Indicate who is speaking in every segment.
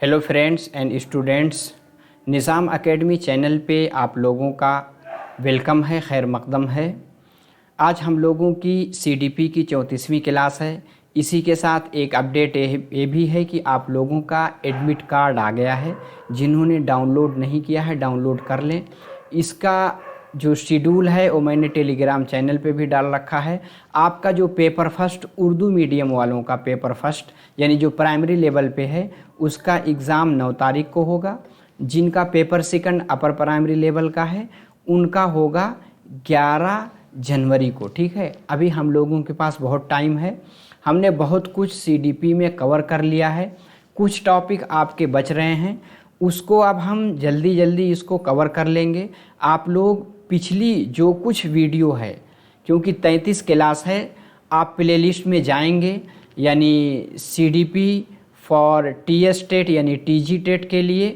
Speaker 1: Hello friends and students, Nizam academy channel पे आप लोगों का वेलकम है, खैर मकदम है। आज हम लोगों की सीडीपी की 34वीं क्लास है। इसी के साथ एक अपडेट ये भी है कि आप लोगों का एडमिट कार्ड आ गया है। जिन्होंने डाउनलोड नहीं किया है डाउनलोड कर लें। इसका जो शेड्यूल है वो मैंने टेलीग्राम चैनल पे भी डाल रखा है। आपका जो पेपर फर्स्ट उर्दू मीडियम वालों का पेपर फर्स्ट यानी जो प्राइमरी लेवल पे है उसका एग्ज़ाम 9 तारीख को होगा। जिनका paper second upper primary level का है उनका होगा 11 जनवरी को। ठीक है, अभी हम लोगों के पास बहुत टाइम है। हमने बहुत कुछ सीडीपी में कवर कर लिया है। कुछ टॉपिक आपके बच रहे हैं, उसको अब हम जल्दी जल्दी इसको कवर कर लेंगे। आप लोग पिछली जो कुछ वीडियो है, क्योंकि 33 क्लास है, आप प्लेलिस्ट में जाएंगे यानी सीडीपी फॉर टीएस टेट यानी टीजी टेट के लिए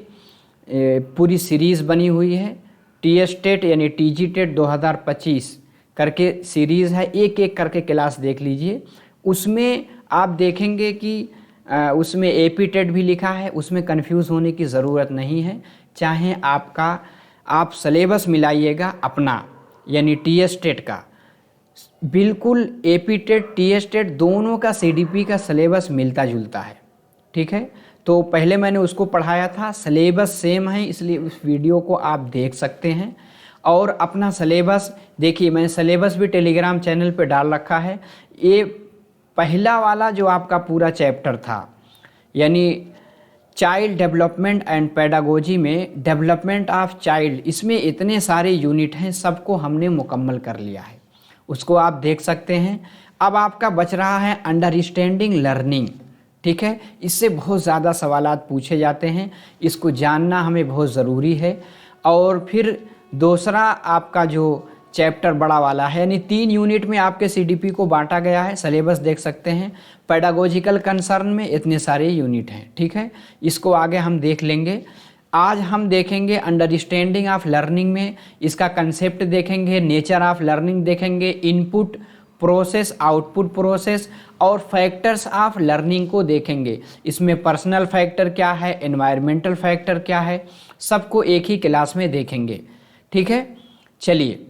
Speaker 1: पूरी सीरीज़ बनी हुई है। टीएस टेट यानी टीजी टेट 2025 करके सीरीज़ है, एक एक करके क्लास देख लीजिए। उसमें आप देखेंगे कि उसमें एपी टेट भी लिखा है, उसमें कंफ्यूज होने की ज़रूरत नहीं है। चाहे आप सिलेबस मिलाइएगा अपना यानी टीएस टेट का, बिल्कुल एपी टेट टीएस टेट दोनों का सीडीपी का सिलेबस मिलता जुलता है। ठीक है, तो पहले मैंने उसको पढ़ाया था, सिलेबस सेम है, इसलिए उस वीडियो को आप देख सकते हैं। और अपना सिलेबस देखिए, मैंने सिलेबस भी टेलीग्राम चैनल पे डाल रखा है। ये पहला वाला जो आपका पूरा चैप्टर था यानी चाइल्ड डेवलपमेंट एंड पेडागोजी में डेवलपमेंट ऑफ चाइल्ड, इसमें इतने सारे यूनिट हैं, सबको हमने मुकम्मल कर लिया है, उसको आप देख सकते हैं। अब आपका बच रहा है अंडरस्टैंडिंग लर्निंग। ठीक है, इससे बहुत ज़्यादा सवालात पूछे जाते हैं, इसको जानना हमें बहुत ज़रूरी है। और फिर दूसरा आपका जो चैप्टर बड़ा वाला है यानी 3 यूनिट में आपके सीडीपी को बांटा गया है, सिलेबस देख सकते हैं। पेडागोजिकल कंसर्न में इतने सारे यूनिट हैं। ठीक है, इसको आगे हम देख लेंगे। आज हम देखेंगे अंडरस्टैंडिंग ऑफ लर्निंग में इसका कंसेप्ट देखेंगे, नेचर ऑफ लर्निंग देखेंगे, इनपुट प्रोसेस आउटपुट प्रोसेस और फैक्टर्स ऑफ लर्निंग को देखेंगे। इसमें पर्सनल फैक्टर क्या है, एनवायरमेंटल फैक्टर क्या है, सबको एक ही क्लास में देखेंगे। ठीक है, चलिए,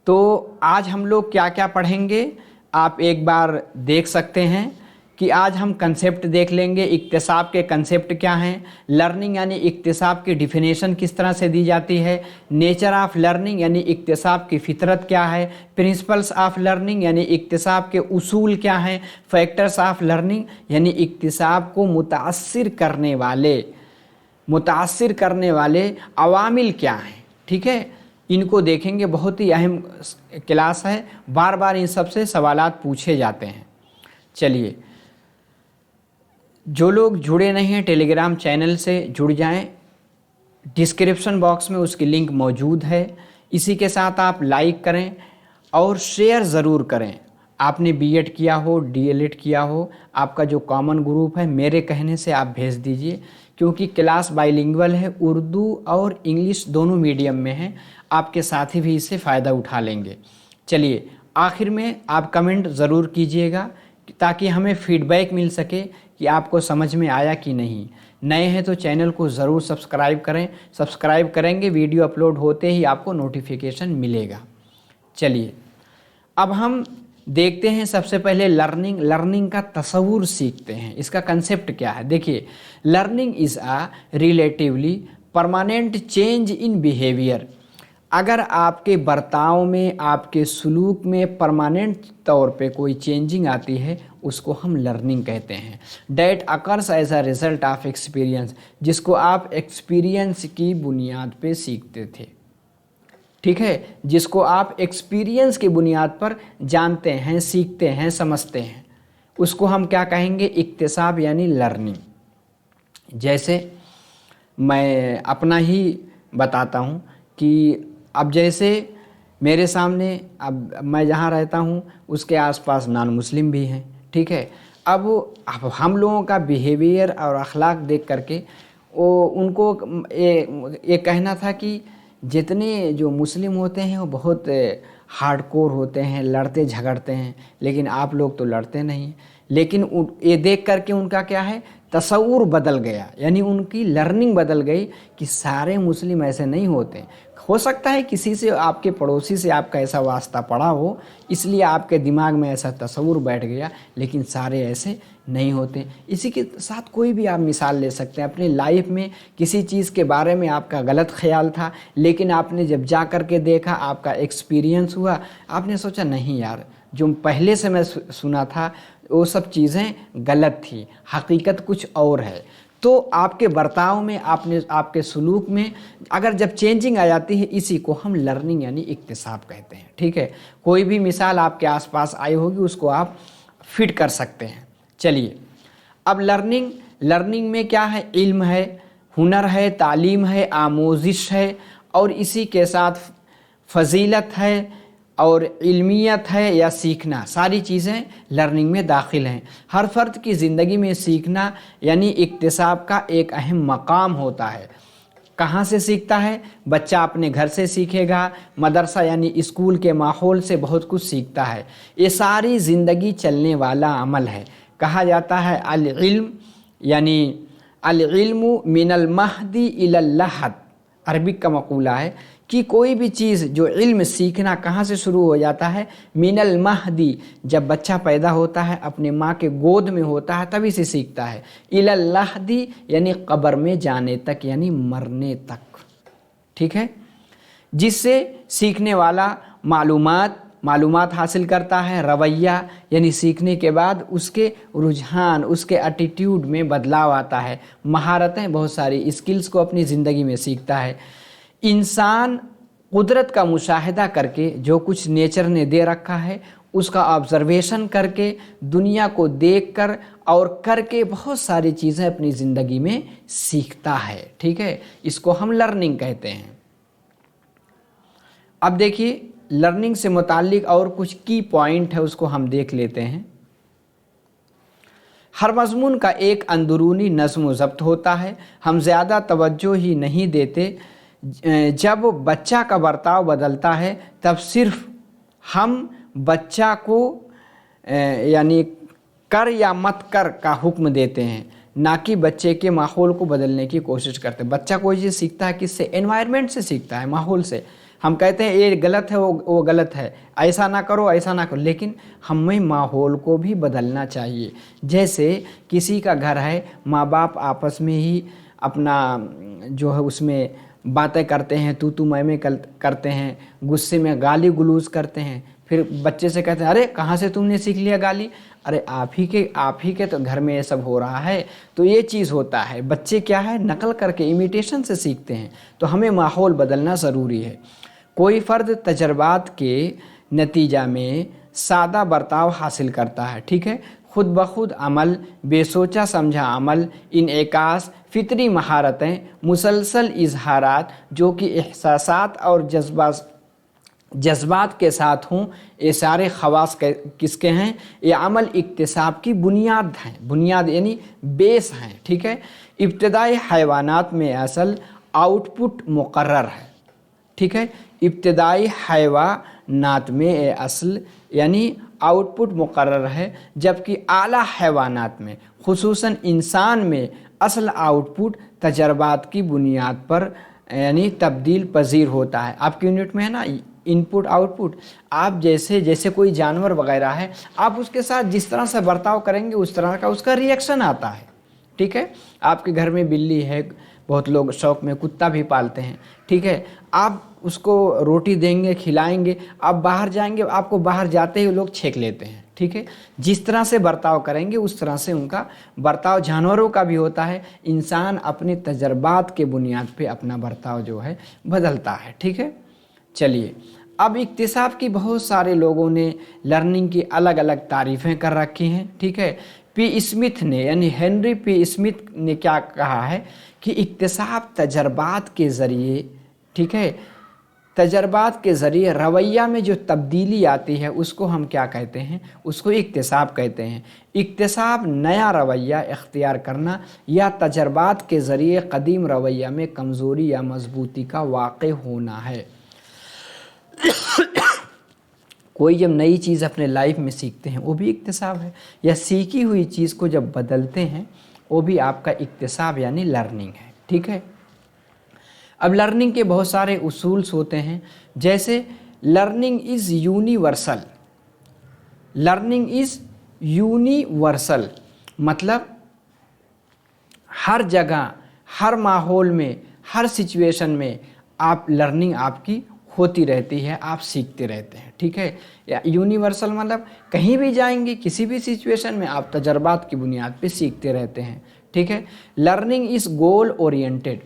Speaker 1: तो आज हम लोग क्या क्या पढ़ेंगे आप एक बार देख सकते हैं कि आज हम कंसेप्ट देख लेंगे। इक्तिसाब के कंसेप्ट क्या हैं, लर्निंग यानी इक्तिसाब की डिफिनेशन किस तरह से दी जाती है, नेचर ऑफ लर्निंग यानी इक्तिसाब की फितरत क्या है, प्रिंसिपल्स ऑफ लर्निंग यानी इक्तिसाब के उसूल क्या हैं, फैक्टर्स ऑफ लर्निंग यानी इक्तिसाब को मुतासिर करने वाले अवामिल क्या हैं। ठीक है, इनको देखेंगे, बहुत ही अहम क्लास है, बार बार इन सब से सवालात पूछे जाते हैं। चलिए, जो लोग जुड़े नहीं हैं टेलीग्राम चैनल से जुड़ जाएं, डिस्क्रिप्शन बॉक्स में उसकी लिंक मौजूद है। इसी के साथ आप लाइक करें और शेयर ज़रूर करें। आपने बीएड किया हो, डीएलएड किया हो, आपका जो कॉमन ग्रुप है, मेरे कहने से आप भेज दीजिए, क्योंकि क्लास बाइलिंगुअल है, उर्दू और इंग्लिश दोनों मीडियम में है। आपके साथी भी इससे फ़ायदा उठा लेंगे। चलिए, आखिर में आप कमेंट ज़रूर कीजिएगा ताकि हमें फीडबैक मिल सके कि आपको समझ में आया कि नहीं। नए हैं तो चैनल को ज़रूर सब्सक्राइब करें, सब्सक्राइब करेंगे वीडियो अपलोड होते ही आपको नोटिफिकेशन मिलेगा। चलिए, अब हम देखते हैं सबसे पहले लर्निंग का तस्वुर सीखते हैं, इसका कंसेप्ट क्या है। देखिए, learning is a relatively permanent change in behaviour. अगर आपके बर्ताव में, आपके सलूक में परमानेंट तौर पे कोई चेंजिंग आती है, उसको हम लर्निंग कहते हैं। That occurs as a result of experience, जिसको आप एक्सपीरियंस की बुनियाद पे सीखते थे। ठीक है, जिसको आप एक्सपीरियंस की बुनियाद पर जानते हैं, सीखते हैं, समझते हैं, उसको हम क्या कहेंगे, इक्तिसाब यानी लर्निंग। जैसे मैं अपना ही बताता हूँ कि अब जैसे मेरे सामने, अब मैं जहाँ रहता हूँ उसके आसपास नॉन मुस्लिम भी हैं। ठीक है, अब हम लोगों का बिहेवियर और अखलाक देख करके वो उनको ये कहना था कि जितने जो मुस्लिम होते हैं वो बहुत हार्डकोर होते हैं, लड़ते झगड़ते हैं, लेकिन आप लोग तो लड़ते नहीं। लेकिन ये देख करके उनका क्या है तसव्वुर बदल गया, यानी उनकी लर्निंग बदल गई कि सारे मुस्लिम ऐसे नहीं होते। हो सकता है किसी से, आपके पड़ोसी से आपका ऐसा वास्ता पड़ा हो, इसलिए आपके दिमाग में ऐसा तसव्वुर बैठ गया, लेकिन सारे ऐसे नहीं होते। इसी के साथ कोई भी आप मिसाल ले सकते हैं अपनी लाइफ में। किसी चीज़ के बारे में आपका गलत ख्याल था, लेकिन आपने जब जा कर के देखा, आपका एक्सपीरियंस हुआ, आपने सोचा नहीं यार, जो पहले से मैं सुना था वो सब चीज़ें गलत थी, हकीकत कुछ और है। तो आपके बर्ताव में, आपके सलूक में अगर जब चेंजिंग आ जाती है, इसी को हम लर्निंग यानी इक्तिसाब कहते हैं। ठीक है, कोई भी मिसाल आपके आसपास आई होगी उसको आप फिट कर सकते हैं। चलिए, अब लर्निंग में क्या है? इल्म है, हुनर है, तालीम है, आमोजिश है, और इसी के साथ फजीलत है और इल्मियत है या सीखना, सारी चीज़ें लर्निंग में दाखिल हैं। हर फ़र्द की ज़िंदगी में सीखना यानी इक्तिसाब का एक अहम मकाम होता है। कहाँ से सीखता है? बच्चा अपने घर से सीखेगा, मदरसा यानी स्कूल के माहौल से बहुत कुछ सीखता है। ये सारी ज़िंदगी चलने वाला अमल है। कहा जाता है अल इल्म यानी अल इल्मु मिनल महदी इलल लहद, अरबिक का मकूला है कि कोई भी चीज़ जो इल्म सीखना कहाँ से शुरू हो जाता है? मिनल महदी, जब बच्चा पैदा होता है, अपने माँ के गोद में होता है, तभी से सीखता है। इलल लहदी यानी कब्र में जाने तक, यानी मरने तक। ठीक है, जिससे सीखने वाला मालूमात हासिल करता है। रवैया यानी सीखने के बाद उसके रुझान, उसके एटीट्यूड में बदलाव आता है। महारतें, बहुत सारी स्किल्स को अपनी ज़िंदगी में सीखता है। इंसान कुदरत का मुशाहिदा करके, जो कुछ नेचर ने दे रखा है उसका ऑब्ज़र्वेशन करके, दुनिया को देखकर और करके बहुत सारी चीज़ें अपनी ज़िंदगी में सीखता है। ठीक है, इसको हम लर्निंग कहते हैं। अब देखिए, लर्निंग से मुताल्लिक और कुछ की पॉइंट है, उसको हम देख लेते हैं। हर मज़मून का एक अंदरूनी नज़्म व ज़ब्त होता है। हम ज़्यादा तवज्जो ही नहीं देते। जब बच्चा का बर्ताव बदलता है, तब सिर्फ हम बच्चा को यानी कर या मत कर का हुक्म देते हैं, ना कि बच्चे के माहौल को बदलने की कोशिश करते। बच्चा कोई चीज़ सीखता है किससे? एनवायरनमेंट से सीखता है, माहौल से। हम कहते हैं ये गलत है, वो गलत है, ऐसा ना करो, ऐसा ना करो, लेकिन हमें माहौल को भी बदलना चाहिए। जैसे किसी का घर है, माँ बाप आपस में ही अपना जो है उसमें बातें करते हैं, तू मैं करते हैं, गुस्से में गाली गुलूज करते हैं, फिर बच्चे से कहते हैं अरे कहाँ से तुमने सीख लिया गाली? अरे आप ही के तो घर में ये सब हो रहा है। तो ये चीज़ होता है, बच्चे क्या है, नकल करके, इमिटेशन से सीखते हैं। तो हमें माहौल बदलना ज़रूरी है। कोई फ़र्द तजर्बात के नतीजा में सादा बर्ताव हासिल करता है। ठीक है, खुद ब खुद अमल, बेसोचा समझा अमल, इनेकास, फितरी महारतें, मुसलसल इजहारात जो कि एहसासात और जज्बात के साथ हों, ये सारे खवास किसके हैं? ये अमल इक्तिसाब की बुनियाद हैं। बुनियाद यानी बेस हैं। ठीक है, इब्तदाई हैवानात में असल आउटपुट मुकर्रर है। ठीक है, इब्तदाई हैवानात में असल यानी आउटपुट मुकर्रर है, जबकि आला हैवानात में खुसूसन इंसान में असल आउटपुट तजर्बात की बुनियाद पर यानी तब्दील पजीर होता है। आपकी यूनिट में है ना इनपुट आउटपुट। आप जैसे कोई जानवर वगैरह है, आप उसके साथ जिस तरह से बर्ताव करेंगे उस तरह का उसका रिएक्शन आता है। ठीक है, आपके घर में बिल्ली है, बहुत लोग शौक़ में कुत्ता भी पालते हैं। ठीक है, आप उसको रोटी देंगे, खिलाएंगे, आप बाहर जाएंगे, आपको बाहर जाते ही लोग छेक लेते हैं। ठीक है, जिस तरह से बर्ताव करेंगे उस तरह से उनका बर्ताव जानवरों का भी होता है। इंसान अपने तजर्बात के बुनियाद पे अपना बर्ताव जो है बदलता है। ठीक है, चलिए, अब इक्तिसाब की बहुत सारे लोगों ने लर्निंग की अलग अलग तारीफ़ें कर रखी हैं। ठीक है, पी स्मिथ ने यानी हेनरी पी स्मिथ ने क्या कहा है कि इक्तिसाब तजर्बात के ज़रिए, ठीक है, तजर्बात के ज़रिए रवैया में जो तब्दीली आती है उसको हम क्या कहते हैं? उसको इक्तिसाब कहते हैं। इक्तिसाब नया रवैया इख्तियार करना या तजर्बात के ज़रिए कदीम रवैया में कमज़ोरी या मजबूती का वाक़े होना है। कोई जब नई चीज़ अपने लाइफ में सीखते हैं वो भी इक्तिसाब है, या सीखी हुई चीज़ को जब बदलते हैं वो भी आपका इक्तिसाब यानी लर्निंग है। ठीक है। अब लर्निंग के बहुत सारे उसूल्स होते हैं, जैसे learning is universal. Learning is universal मतलब हर जगह, हर माहौल में, हर सिचुएशन में आप लर्निंग आपकी होती रहती है, आप सीखते रहते हैं। ठीक है। या यूनिवर्सल मतलब कहीं भी जाएंगे, किसी भी सिचुएशन में आप तजर्बात की बुनियाद पे सीखते रहते हैं। ठीक है। Learning is goal oriented.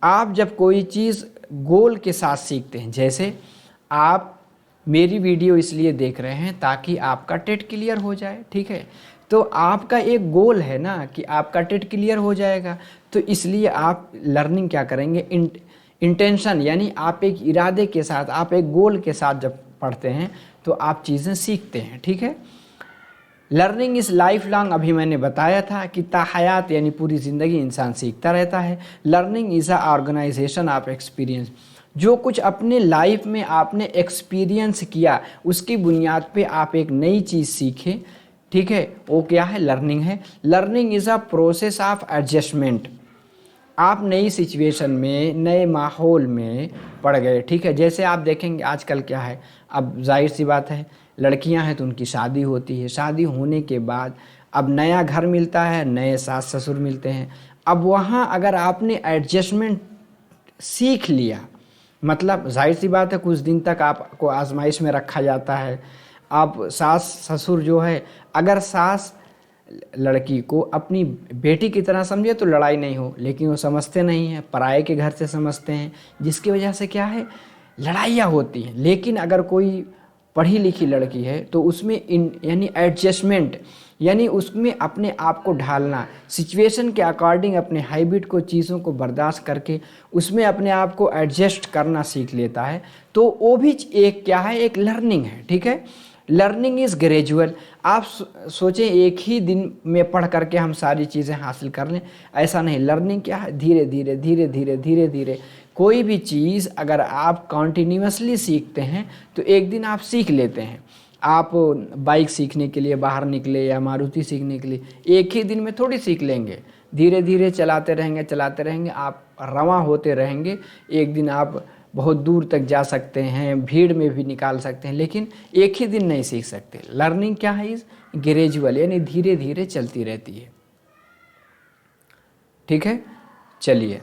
Speaker 1: आप जब कोई चीज़ गोल के साथ सीखते हैं, जैसे आप मेरी वीडियो इसलिए देख रहे हैं ताकि आपका टेट क्लियर हो जाए। ठीक है। तो आपका एक गोल है ना कि आपका टेट क्लियर हो जाएगा, तो इसलिए आप लर्निंग क्या करेंगे, इंटेंशन यानी आप एक इरादे के साथ, आप एक गोल के साथ जब पढ़ते हैं तो आप चीज़ें सीखते हैं। ठीक है। लर्निंग इज़ लाइफ लॉन्ग, अभी मैंने बताया था कि ताहयात यानी पूरी ज़िंदगी इंसान सीखता रहता है। Learning is a organisation of experience. जो कुछ अपने लाइफ में आपने एक्सपीरियंस किया उसकी बुनियाद पे आप एक नई चीज़ सीखें। ठीक है, वो क्या है, लर्निंग है। Learning is a process of adjustment. आप नई सिचुएशन में, नए माहौल में पड़ गए। ठीक है। जैसे आप देखेंगे आजकल क्या है, अब जाहिर सी बात है लड़कियां हैं तो उनकी शादी होती है, शादी होने के बाद अब नया घर मिलता है, नए सास ससुर मिलते हैं। अब वहाँ अगर आपने एडजस्टमेंट सीख लिया, मतलब जाहिर सी बात है कुछ दिन तक आपको आजमाइश में रखा जाता है। आप सास ससुर जो है, अगर सास लड़की को अपनी बेटी की तरह समझे तो लड़ाई नहीं हो, लेकिन वो समझते नहीं हैं, पराये के घर से समझते हैं, जिसकी वजह से क्या है, लड़ाइयाँ होती हैं। लेकिन अगर कोई पढ़ी लिखी लड़की है तो उसमें यानी एडजस्टमेंट यानी उसमें अपने आप को ढालना, सिचुएशन के अकॉर्डिंग अपने हैबिट को, चीज़ों को बर्दाश्त करके उसमें अपने आप को एडजस्ट करना सीख लेता है, तो वो भी एक क्या है, एक लर्निंग है। ठीक है। Learning is gradual. आप सोचें एक ही दिन में पढ़ करके हम सारी चीज़ें हासिल कर लें, ऐसा नहीं। लर्निंग क्या है, धीरे धीरे धीरे धीरे धीरे धीरे। कोई भी चीज़ अगर आप कॉन्टीन्यूसली सीखते हैं तो एक दिन आप सीख लेते हैं। आप बाइक सीखने के लिए बाहर निकले या मारुति सीखने के लिए, एक ही दिन में थोड़ी सीख लेंगे, धीरे धीरे चलाते रहेंगे, आप रवां होते रहेंगे। एक दिन आप बहुत दूर तक जा सकते हैं, भीड़ में भी निकाल सकते हैं, लेकिन एक ही दिन नहीं सीख सकते। लर्निंग क्या है, इस ग्रेजुअल यानी धीरे धीरे चलती रहती है। ठीक है। चलिए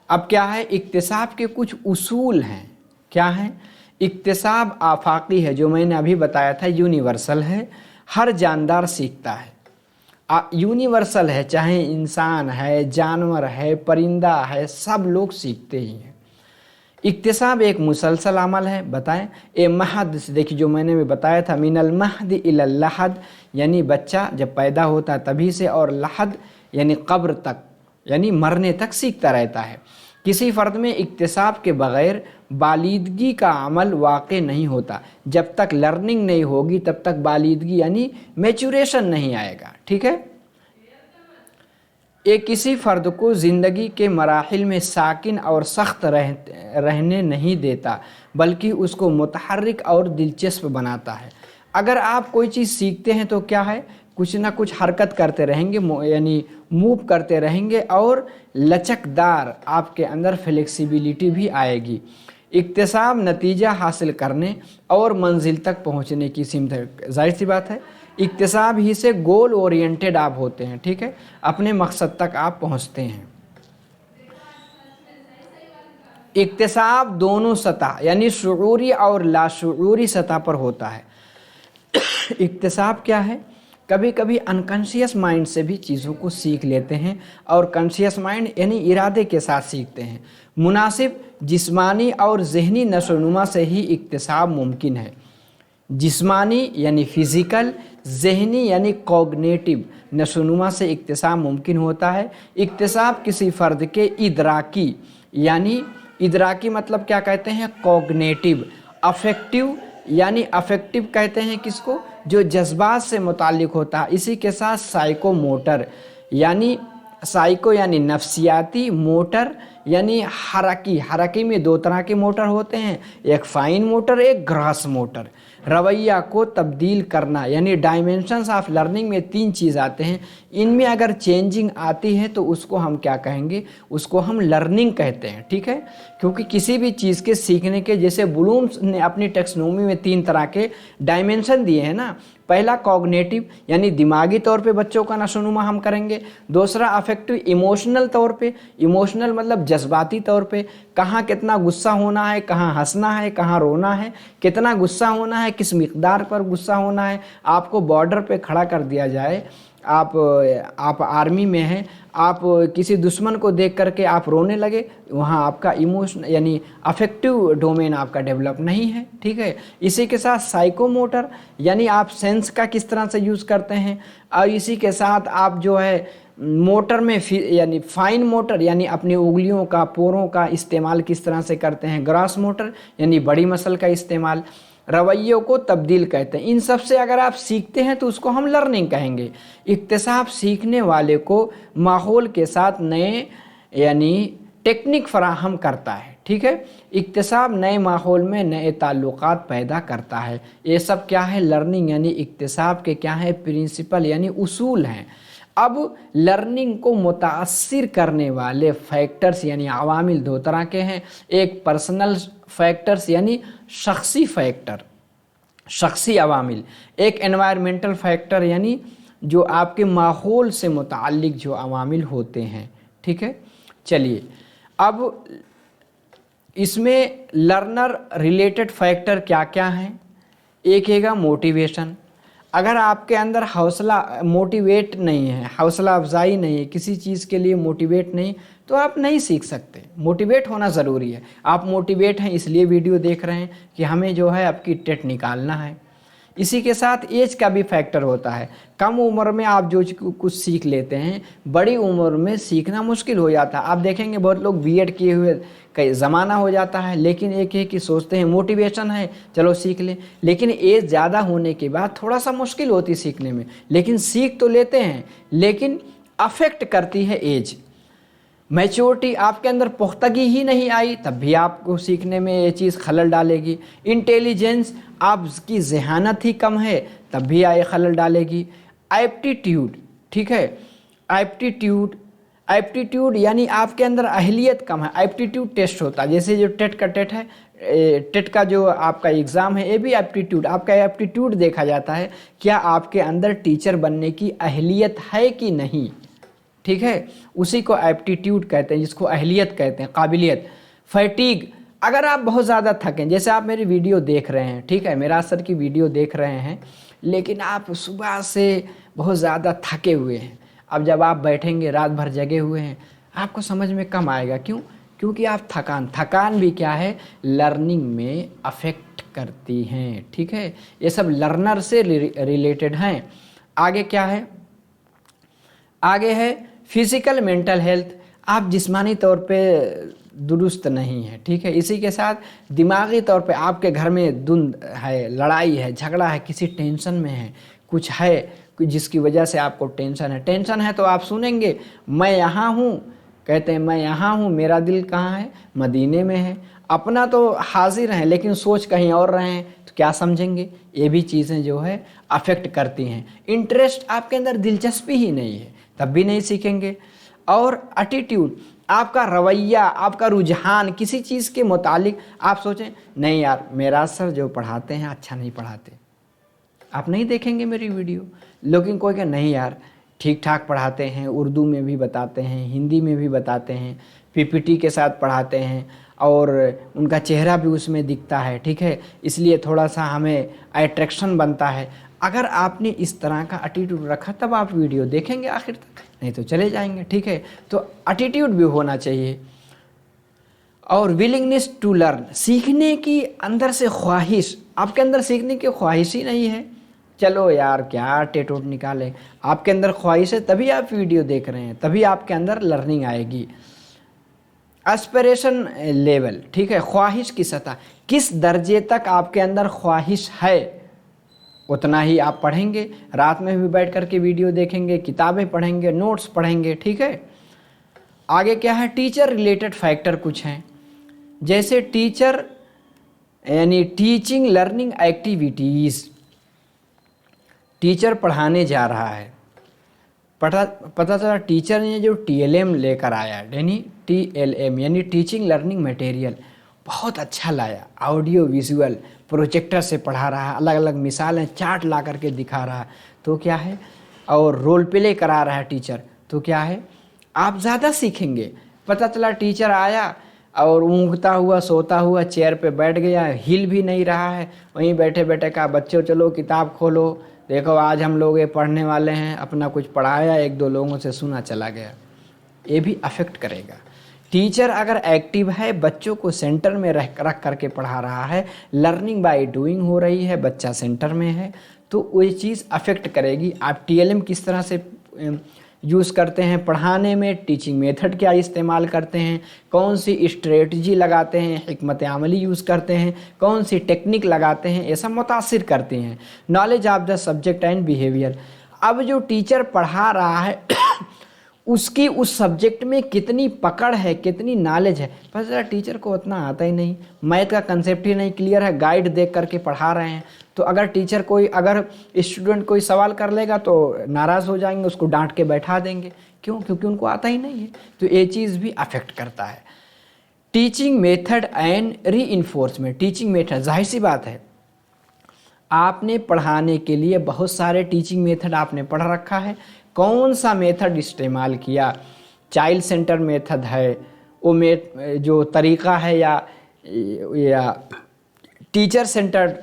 Speaker 1: अब क्या है, इक्तिसाब के कुछ उसूल हैं। क्या है, इक्तिसाब आफाकी है, जो मैंने अभी बताया था, यूनिवर्सल है, हर जानदार सीखता है। यूनिवर्सल है, चाहे इंसान है, जानवर है, परिंदा है, सब लोग सीखते ही हैं। इक्तिसाब एक मुसलसल अमल है। बताएं, ए महद से, देखिए जो मैंने भी बताया था, मिनल महद इलल लहद, यानी बच्चा जब पैदा होता है तभी से, और लहद यानी कब्र तक, यानी मरने तक सीखता रहता है। किसी फ़र्द में इक्तिसाब के बग़ैर बालिदगी का अमल वाक़ई नहीं होता। जब तक लर्निंग नहीं होगी तब तक बालिदगी यानी मैच्योरेशन नहीं आएगा। ठीक है। ये किसी फ़र्द को ज़िंदगी के मराहिल में साकिन और सख्त रहने नहीं देता, बल्कि उसको मुतहर्रिक और दिलचस्प बनाता है। अगर आप कोई चीज़ सीखते हैं तो क्या है, कुछ ना कुछ हरकत करते रहेंगे, यानी मूव करते रहेंगे, और लचकदार आपके अंदर फ्लेक्सिबिलिटी भी आएगी। इक्तिसाब नतीजा हासिल करने और मंजिल तक पहुंचने की सिमत है। जाहिर सी बात है, इक्तिसाब ही से गोल ओरिएंटेड आप होते हैं। ठीक है, अपने मकसद तक आप पहुंचते हैं। इक्तिसाब दोनों सतह यानी शुऊरी और लाशुऊरी सतह पर होता है। इक्तिसाब क्या है, कभी कभी अनकॉन्शियस माइंड से भी चीज़ों को सीख लेते हैं, और कॉन्शियस माइंड यानी इरादे के साथ सीखते हैं। मुनासिब जिस्मानी और ज़हनी नशोनुमा से ही इक्तिसाब मुमकिन है। जिस्मानी यानी फ़िज़िकल, ज़हनी यानी कॉग्निटिव नशोनुमा से इक्तिसाब मुमकिन होता है। इक्तिसाब किसी फ़र्द के इदराकी, यानी इदराकी मतलब क्या कहते हैं, कॉग्निटिव, अफेक्टिव यानी अफेक्टिव कहते हैं किसको, जो जज्बात से मुताल्लिक़ होता है। इसी के साथ साइको मोटर, यानी साइको यानी नफ्सियाती, मोटर यानी हरकी में दो तरह के मोटर होते हैं, एक फाइन मोटर, एक ग्रॉस मोटर। रवैया को तब्दील करना यानी डायमेंशंस ऑफ लर्निंग में तीन चीज़ आते हैं, इनमें अगर चेंजिंग आती है तो उसको हम क्या कहेंगे, उसको हम लर्निंग कहते हैं। ठीक है, क्योंकि किसी भी चीज़ के सीखने के, जैसे ब्लूम्स ने अपनी टेक्सोनोमी में तीन तरह के डायमेंशन दिए हैं ना, पहला कॉग्निटिव यानी दिमागी तौर पे बच्चों का नशोनुमा हम करेंगे, दूसरा अफेक्टिव इमोशनल तौर पे, इमोशनल मतलब जज्बाती तौर पे, कहाँ कितना गुस्सा होना है, कहाँ हंसना है, कहाँ रोना है, कितना गुस्सा होना है, किस मिकदार पर गुस्सा होना है। आपको बॉर्डर पे खड़ा कर दिया जाए, आप आर्मी में हैं, आप किसी दुश्मन को देख करके आप रोने लगे, वहाँ आपका इमोशन यानी अफेक्टिव डोमेन आपका डेवलप नहीं है। ठीक है, इसी के साथ साइकोमोटर यानी आप सेंस का किस तरह से यूज़ करते हैं, और इसी के साथ आप जो है मोटर में यानी फाइन मोटर यानी अपनी उंगलियों का, पोरों का इस्तेमाल किस तरह से करते हैं। ग्रॉस मोटर यानी बड़ी मसल का इस्तेमाल। रवैयों को तब्दील कहते हैं। इन सब से अगर आप सीखते हैं तो उसको हम लर्निंग कहेंगे। इक्तिसाब सीखने वाले को माहौल के साथ नए यानी टेक्निक फराहम करता है। ठीक है, इक्तिसाब नए माहौल में नए ताल्लुकात पैदा करता है। ये सब क्या है, लर्निंग यानी इक्तिसाब के क्या है, प्रिंसिपल यानी उसूल हैं। अब लर्निंग को मुतासिर करने वाले फैक्टर्स यानी अवामिल दो तरह के हैं, एक पर्सनल फैक्टर्स यानी शख्सी फैक्टर, शख्सी अवामिल, एक एनवायरमेंटल फैक्टर यानी जो आपके माहौल से मुताल्लिक जो अवामिल होते हैं। ठीक है, चलिए अब इसमें लर्नर रिलेटेड फैक्टर क्या क्या हैं। एक हैगा मोटिवेशन, अगर आपके अंदर हौसला मोटिवेट नहीं है, हौसला अफजाई नहीं है, किसी चीज़ के लिए मोटिवेट नहीं, तो आप नहीं सीख सकते। मोटिवेट होना ज़रूरी है। आप मोटिवेट हैं इसलिए वीडियो देख रहे हैं कि हमें जो है आपकी टेट निकालना है। इसी के साथ एज का भी फैक्टर होता है। कम उम्र में आप जो कुछ सीख लेते हैं, बड़ी उम्र में सीखना मुश्किल हो जाता है। आप देखेंगे बहुत लोग बीएड किए हुए कई ज़माना हो जाता है, लेकिन एक है कि सोचते हैं मोटिवेशन है चलो सीख लें, लेकिन एज ज़्यादा होने के बाद थोड़ा सा मुश्किल होती है सीखने में। लेकिन सीख तो लेते हैं, लेकिन अफेक्ट करती है एज। मैच्योरिटी आपके अंदर पुख्तगी ही नहीं आई तब भी आपको सीखने में ये चीज़ खलल डालेगी। इंटेलिजेंस आपकी ज़हानत ही कम है तब भी आए खलल डालेगी। एप्टीट्यूड, ठीक है, एप्टीट्यूड यानी आपके अंदर अहलियत कम है। एप्टीट्यूड टेस्ट होता है, जैसे जो टेट का टेट है, टेट का जो आपका एग्ज़ाम है, ये भी एप्टीट्यूड, आपका एप्टीट्यूड देखा जाता है, क्या आपके अंदर टीचर बनने की अहलियत है कि नहीं। ठीक है, उसी को एप्टीट्यूड कहते हैं, जिसको अहलियत कहते हैं, काबिलियत। फैटीग, अगर आप बहुत ज़्यादा थकें, जैसे आप मेरी वीडियो देख रहे हैं, ठीक है, मेरा असर की वीडियो देख रहे हैं, लेकिन आप सुबह से बहुत ज़्यादा थके हुए हैं, अब जब आप बैठेंगे रात भर जगे हुए हैं, आपको समझ में कम आएगा। क्यों? क्योंकि आप थकान भी क्या है, लर्निंग में अफेक्ट करती हैं। ठीक है, ये सब लर्नर से रिलेटेड हैं। आगे क्या है, आगे है फिज़िकल मेंटल हेल्थ, आप जिस्मानी तौर पे दुरुस्त नहीं है। ठीक है, इसी के साथ दिमागी तौर पे आपके घर में धुंध है, लड़ाई है, झगड़ा है, किसी टेंशन में है, कुछ है जिसकी वजह से आपको टेंशन है तो आप सुनेंगे मैं यहाँ हूँ, कहते हैं मैं यहाँ हूँ, मेरा दिल कहाँ है, मदीने में है। अपना तो हाजिर हैं लेकिन सोच कहीं और रहे हैं, तो क्या समझेंगे। ये भी चीज़ें जो है अफेक्ट करती हैं। इंटरेस्ट, आपके अंदर दिलचस्पी ही नहीं है तब भी नहीं सीखेंगे। और एटीट्यूड, आपका रवैया, आपका रुझान किसी चीज़ के मुतालिक, आप सोचें नहीं यार मेरा सर जो पढ़ाते हैं अच्छा नहीं पढ़ाते, आप नहीं देखेंगे मेरी वीडियो। लेकिन कोई कहे नहीं यार ठीक ठाक पढ़ाते हैं, उर्दू में भी बताते हैं, हिंदी में भी बताते हैं, पीपीटी के साथ पढ़ाते हैं और उनका चेहरा भी उसमें दिखता है। ठीक है, इसलिए थोड़ा सा हमें अट्रैक्शन बनता है। अगर आपने इस तरह का एटीट्यूड रखा तब आप वीडियो देखेंगे आखिर तक, नहीं तो चले जाएंगे। ठीक है, तो एटीट्यूड भी होना चाहिए। और विलिंगनेस टू लर्न, सीखने की अंदर से ख्वाहिश, आपके अंदर सीखने की ख्वाहिश ही नहीं है, चलो यार क्या टेटोट निकाले, आपके अंदर ख्वाहिश है तभी आप वीडियो देख रहे हैं, तभी आपके अंदर लर्निंग आएगी। एस्पिरेशन लेवल, ठीक है, ख्वाहिश की सतह, किस दर्जे तक आपके अंदर ख्वाहिश है उतना ही आप पढ़ेंगे। रात में भी बैठ करके वीडियो देखेंगे, किताबें पढ़ेंगे, नोट्स पढ़ेंगे। ठीक है, आगे क्या है, टीचर रिलेटेड फैक्टर कुछ हैं, जैसे टीचर यानी टीचिंग लर्निंग एक्टिविटीज़। टीचर पढ़ाने जा रहा है, पता चला टीचर ने जो TLM लेकर आया, यानी TLM यानी टीचिंग लर्निंग मटेरियल बहुत अच्छा लाया, ऑडियो विजुअल प्रोजेक्टर से पढ़ा रहा है, अलग अलग मिसालें चार्ट ला करके दिखा रहा है, तो क्या है, और रोल प्ले करा रहा है टीचर, तो क्या है, आप ज़्यादा सीखेंगे। पता चला टीचर आया और ऊँघता हुआ सोता हुआ चेयर पे बैठ गया, हिल भी नहीं रहा है, वहीं बैठे बैठे कहा बच्चों चलो किताब खोलो, देखो आज हम लोग ये पढ़ने वाले हैं, अपना कुछ पढ़ाया, एक दो लोगों से सुना चला गया, ये भी अफेक्ट करेगा। टीचर अगर एक्टिव है, बच्चों को सेंटर में रख करके पढ़ा रहा है, लर्निंग बाय डूइंग हो रही है, बच्चा सेंटर में है, तो वो चीज़ अफेक्ट करेगी। आप TLM किस तरह से यूज़ करते हैं पढ़ाने में, टीचिंग मेथड क्या इस्तेमाल करते हैं, कौन सी स्ट्रेटजी लगाते हैं, हिकमत अमली यूज़ करते हैं, कौन सी टेक्निक लगाते हैं, ये सब मुतासिर करते हैं। Knowledge of the subject and behaviour. अब जो टीचर पढ़ा रहा है उसकी उस सब्जेक्ट में कितनी पकड़ है, कितनी नॉलेज है, पता चला टीचर को उतना आता ही नहीं, मैथ का कंसेप्ट ही नहीं क्लियर है, गाइड देख करके पढ़ा रहे हैं, तो अगर टीचर अगर स्टूडेंट कोई सवाल कर लेगा तो नाराज़ हो जाएंगे, उसको डांट के बैठा देंगे, क्यों, क्योंकि उनको आता ही नहीं है। तो ये चीज़ भी अफेक्ट करता है। Teaching method and reinforcement. Teaching method, जाहिर सी बात है आपने पढ़ाने के लिए बहुत सारे टीचिंग मेथड आपने पढ़ रखा है, कौन सा मेथड इस्तेमाल किया, चाइल्ड सेंटर मेथड है वो जो तरीक़ा है, या टीचर सेंटर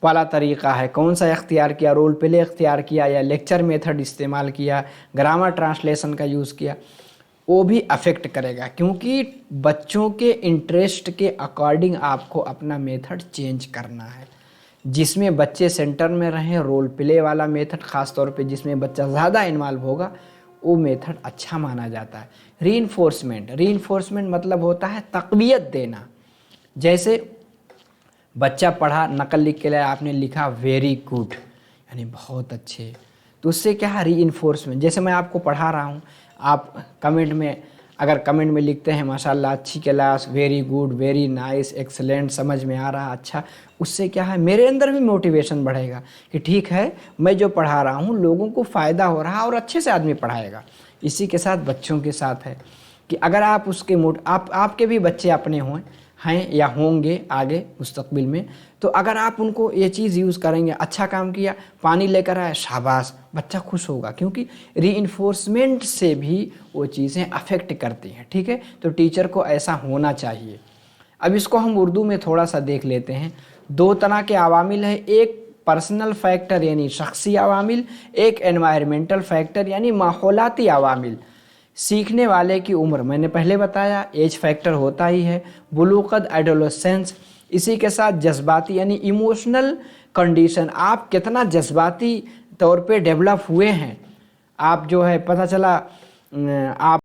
Speaker 1: वाला तरीक़ा है, कौन सा इख्तियार किया, रोल प्ले इख्तियार किया, या लेक्चर मेथड इस्तेमाल किया, ग्रामर ट्रांसलेशन का यूज़ किया, वो भी अफेक्ट करेगा। क्योंकि बच्चों के इंटरेस्ट के अकॉर्डिंग आपको अपना मेथड चेंज करना है, जिसमें बच्चे सेंटर में रहें, रोल प्ले वाला मेथड ख़ास तौर पे जिसमें बच्चा ज़्यादा इन्वॉल्व होगा, वो मेथड अच्छा माना जाता है। रीइंफोर्समेंट मतलब होता है तक़वियत देना। जैसे बच्चा पढ़ा, नकल लिख के लाया, आपने लिखा वेरी गुड यानी बहुत अच्छे, तो उससे क्या है, रीइंफोर्समेंट। जैसे मैं आपको पढ़ा रहा हूँ, आप कमेंट में लिखते हैं माशाल्लाह अच्छी class, very good, very nice, excellent, समझ में आ रहा, अच्छा, उससे क्या है, मेरे अंदर भी मोटिवेशन बढ़ेगा कि ठीक है मैं जो पढ़ा रहा हूँ लोगों को फ़ायदा हो रहा है और अच्छे से आदमी पढ़ाएगा। इसी के साथ बच्चों के साथ है कि अगर आप उसके आपके भी बच्चे अपने हैं या होंगे आगे मुस्तकबिल में, तो अगर आप उनको ये चीज़ यूज़ करेंगे, अच्छा काम किया, पानी लेकर आए, शाबाश, बच्चा खुश होगा, क्योंकि रीइंफोर्समेंट से भी वो चीज़ें अफेक्ट करती हैं। ठीक है, तो टीचर को ऐसा होना चाहिए। अब इसको हम उर्दू में थोड़ा सा देख लेते हैं। दो तरह के अवामिल है, एक पर्सनल फैक्टर यानी शख्सी अवामिल, एक एनवायरमेंटल फैक्टर यानी माहौलाती अवामिल। सीखने वाले की उम्र, मैंने पहले बताया एज फैक्टर होता ही है, बुलूगत, एडोलेसेंस, इसी के साथ जज्बाती यानी इमोशनल कंडीशन, आप कितना जज्बाती तौर पे डेवलप हुए हैं, आप जो है पता चला आप